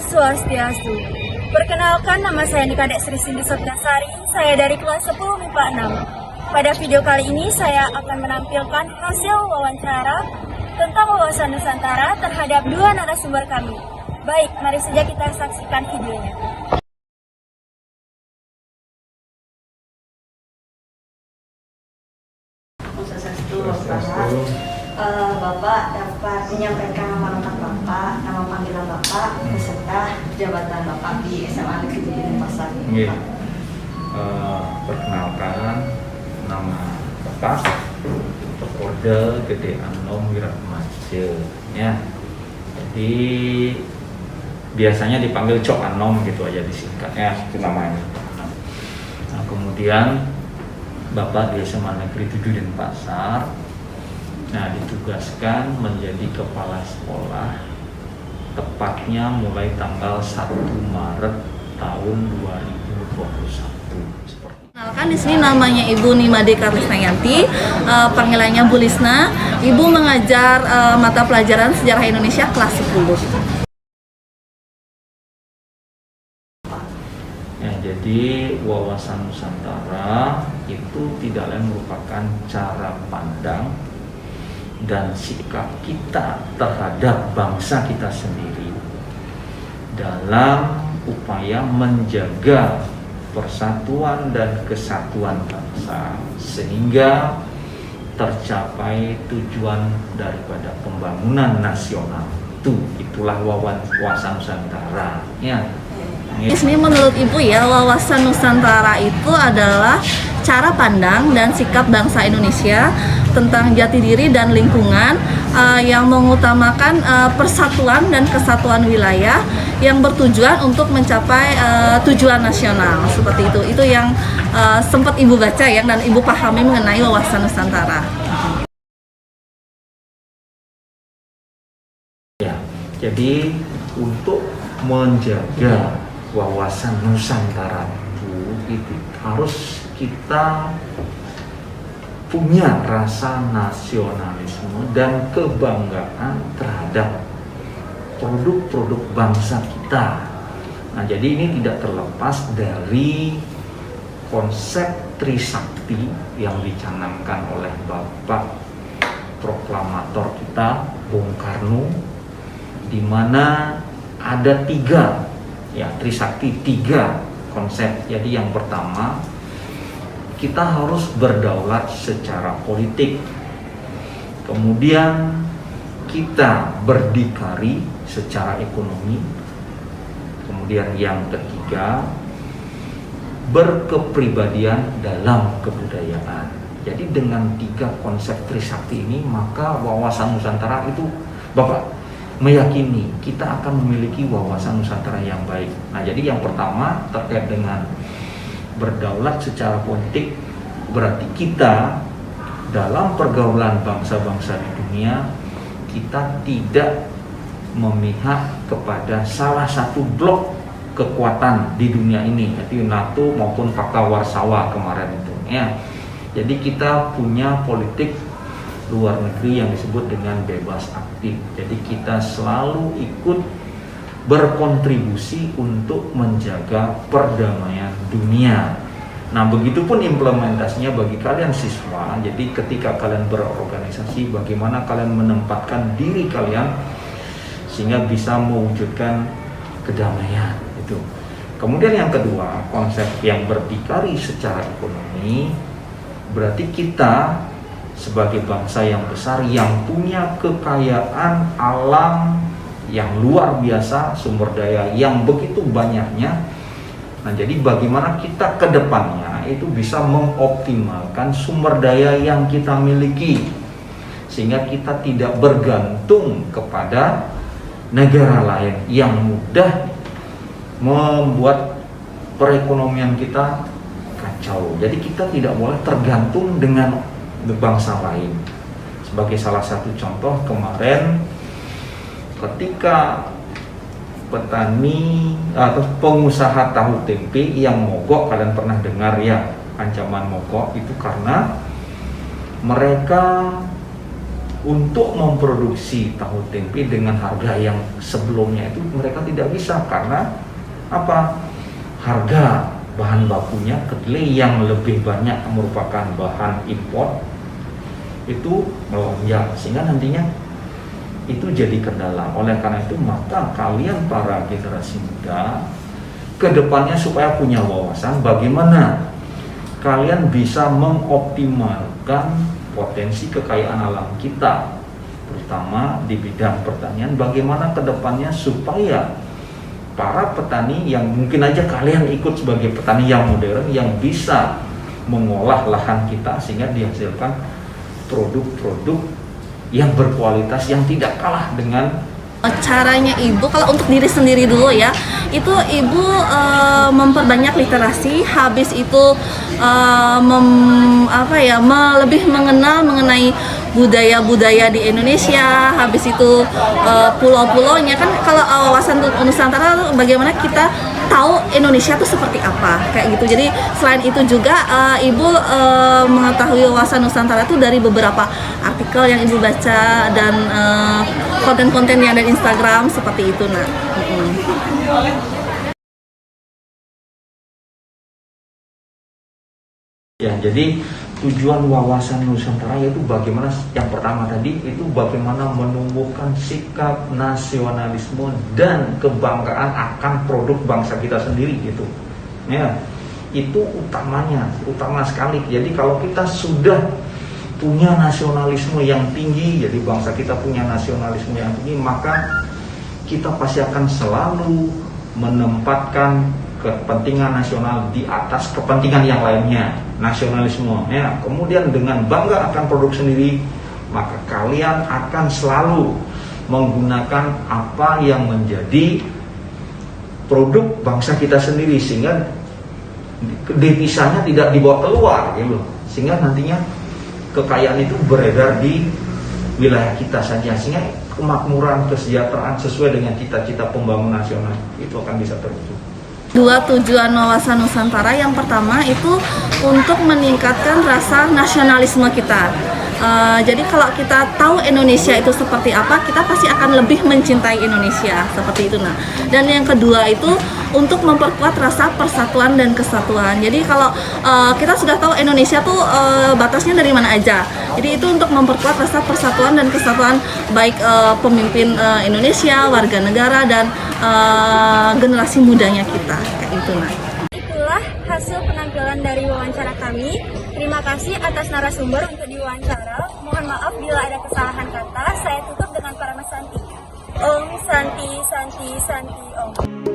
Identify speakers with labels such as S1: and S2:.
S1: Swastiastu. Perkenalkan, nama saya Nikadek Sri Cindy Sopnasari, saya dari kelas 10 MIPA 6. Pada video kali ini saya akan menampilkan hasil wawancara tentang wawasan Nusantara terhadap dua narasumber kami. Baik, mari saja kita saksikan videonya.
S2: Bapak dapat menyampaikan nama lengkap Bapak, nama panggilan Bapak, beserta jabatan Bapak di SMA Negeri Denpasar.
S3: Perkenalkan, nama Bapak Kode Gede Anom Wiratmaja. Ya, jadi biasanya dipanggil Cok Anom gitu aja disingkatnya, itu namanya. Nah, kemudian Bapak di SMA Negeri 7 Denpasar. Nah, ditugaskan menjadi kepala sekolah tepatnya mulai tanggal 1 Maret tahun 2021.
S4: Kenalkan, di sini namanya Ibu Nimade Karisnayanti, panggilannya Bu Lisna. Ibu mengajar mata pelajaran Sejarah Indonesia kelas 10.
S3: Ya, jadi wawasan Nusantara itu tidak lain merupakan cara pandang dan sikap kita terhadap bangsa kita sendiri dalam upaya menjaga persatuan dan kesatuan bangsa sehingga tercapai tujuan daripada pembangunan nasional. Itulah wawasan Nusantara ya.
S4: Di sini menurut Ibu ya, wawasan Nusantara itu adalah cara pandang dan sikap bangsa Indonesia tentang jati diri dan lingkungan yang mengutamakan persatuan dan kesatuan wilayah yang bertujuan untuk mencapai tujuan nasional, seperti itu. Itu yang sempat Ibu baca ya, dan Ibu pahami mengenai wawasan Nusantara.
S3: Ya, jadi untuk menjaga wawasan Nusantara itu harus kita punya rasa nasionalisme dan kebanggaan terhadap produk-produk bangsa kita. Nah, jadi ini tidak terlepas dari konsep Trisakti yang dicanangkan oleh Bapak proklamator kita, Bung Karno, di mana ada tiga, ya Trisakti, tiga konsep. Jadi yang pertama, kita harus berdaulat secara politik. Kemudian kita berdikari secara ekonomi. Kemudian yang ketiga, berkepribadian dalam kebudayaan. Jadi dengan tiga konsep Trisakti ini, maka wawasan Nusantara itu Bapak meyakini kita akan memiliki wawasan Nusantara yang baik. Nah, jadi yang pertama terkait dengan berdaulat secara politik, berarti kita dalam pergaulan bangsa-bangsa di dunia, kita tidak memihak kepada salah satu blok kekuatan di dunia ini, yaitu NATO maupun Fakta Warsawa kemarin itu ya. Jadi kita punya politik luar negeri yang disebut dengan bebas aktif. Jadi kita selalu ikut berkontribusi untuk menjaga perdamaian dunia. Nah, begitupun implementasinya bagi kalian siswa. Jadi ketika kalian berorganisasi, bagaimana kalian menempatkan diri kalian sehingga bisa mewujudkan kedamaian itu. Kemudian yang kedua, konsep yang berdikari secara ekonomi, berarti kita sebagai bangsa yang besar yang punya kekayaan alam yang luar biasa, sumber daya yang begitu banyaknya. Nah, jadi bagaimana kita ke depannya itu bisa mengoptimalkan sumber daya yang kita miliki sehingga kita tidak bergantung kepada negara lain yang mudah membuat perekonomian kita kacau. Jadi kita tidak boleh tergantung dengan bangsa lain. Sebagai salah satu contoh, kemarin ketika petani atau pengusaha tahu tempe yang mogok, kalian pernah dengar ya ancaman mogok itu karena mereka untuk memproduksi tahu tempe dengan harga yang sebelumnya itu mereka tidak bisa karena apa? Harga bahan bakunya kedelai yang lebih banyak merupakan bahan impor itu melonjak, sehingga nantinya itu jadi kendala. Oleh karena itu maka kalian para generasi muda kedepannya supaya punya wawasan bagaimana kalian bisa mengoptimalkan potensi kekayaan alam kita, terutama di bidang pertanian, bagaimana kedepannya supaya para petani yang mungkin aja kalian ikut sebagai petani yang modern yang bisa mengolah lahan kita sehingga dihasilkan produk-produk yang berkualitas yang tidak kalah dengan
S4: caranya ibu. Kalau untuk diri sendiri dulu ya, itu ibu memperbanyak literasi, habis itu lebih mengenal mengenai budaya-budaya di Indonesia, habis itu pulau-pulaunya kan. Kalau wawasan Nusantara tuh bagaimana kita tahu Indonesia tuh seperti apa kayak gitu. Jadi selain itu juga ibu mengetahui wawasan Nusantara tuh dari beberapa artikel yang ibu baca dan konten-konten yang ada di Instagram seperti itu. Nah,
S3: ya, jadi tujuan wawasan Nusantara yaitu bagaimana yang pertama tadi itu bagaimana menumbuhkan sikap nasionalisme dan kebanggaan akan produk bangsa kita sendiri gitu. Ya, itu utama sekali. Jadi kalau kita sudah punya nasionalisme yang tinggi, jadi bangsa kita punya nasionalisme yang tinggi, maka kita pasti akan selalu menempatkan kepentingan nasional di atas kepentingan yang lainnya, nasionalisme. Ya, kemudian dengan bangga akan produk sendiri, maka kalian akan selalu menggunakan apa yang menjadi produk bangsa kita sendiri sehingga devisanya tidak dibawa keluar gitu. Sehingga nantinya kekayaan itu beredar di wilayah kita saja, sehingga kemakmuran, kesejahteraan sesuai dengan cita-cita pembangunan nasional itu akan bisa terwujud.
S4: Dua tujuan wawasan Nusantara, yang pertama itu untuk meningkatkan rasa nasionalisme kita. Jadi kalau kita tahu Indonesia itu seperti apa, kita pasti akan lebih mencintai Indonesia seperti itu. Nah, dan yang kedua itu untuk memperkuat rasa persatuan dan kesatuan. Jadi kalau kita sudah tahu Indonesia tuh batasnya dari mana aja. Jadi itu untuk memperkuat rasa persatuan dan kesatuan baik pemimpin Indonesia, warga negara dan generasi mudanya kita kayak itu. Nah,
S1: Itulah hasil penampilan dari wawancara kami. Terima kasih atas narasumber untuk diwawancara. Mohon maaf bila ada kesalahan kata. Saya tutup dengan para Santi. Om Santi Santi Santi Om.